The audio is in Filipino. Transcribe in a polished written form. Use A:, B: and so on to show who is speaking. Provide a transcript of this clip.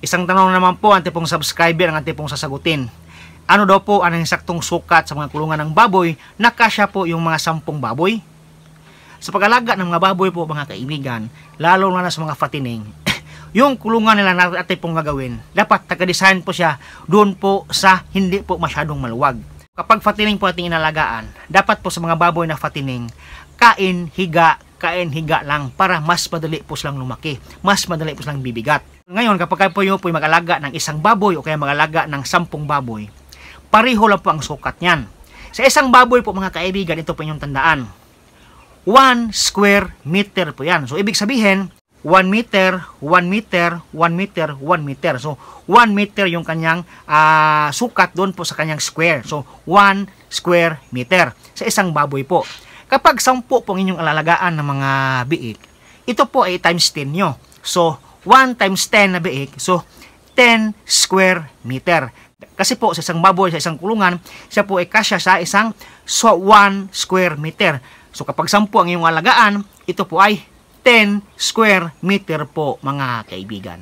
A: Isang tanong naman po ang tipong subscriber ang tipong sasagutin. Ano daw po ang saktong sukat sa mga kulungan ng baboy na kasya po yung mga 10 baboy? Sa pag-alaga ng mga baboy po mga kaibigan, lalo na sa mga fatining, yung kulungan nila natin pong gagawin, dapat nakadesign po siya doon po sa hindi po masyadong maluwag. Kapag fatining po ating inalagaan, dapat po sa mga baboy na fatining, kain, higa lang para mas madali po silang lumaki, mas madali po silang bibigat. Ngayon, kapag po yung po mag-alaga ng isang baboy o kaya mag-alaga ng 10 baboy, pareho lang po ang sukat niyan. Sa isang baboy po mga kaibigan, ito po yung tandaan. 1 square meter po yan. So, ibig sabihin, 1 meter, 1 meter, 1 meter, 1 meter. So, 1 meter yung kanyang sukat doon po sa kanyang square. So, 1 square meter sa isang baboy po. Kapag 10 po ang inyong alalagaan ng mga biik, ito po ay times 10 nyo. So, 1 times 10 na biik, so 10 square meter. Kasi po sa isang baboy, sa isang kulungan, siya po ay kasya sa isang 1 square meter. So kapag 10 ang iyong alagaan, ito po ay 10 square meter po mga kaibigan.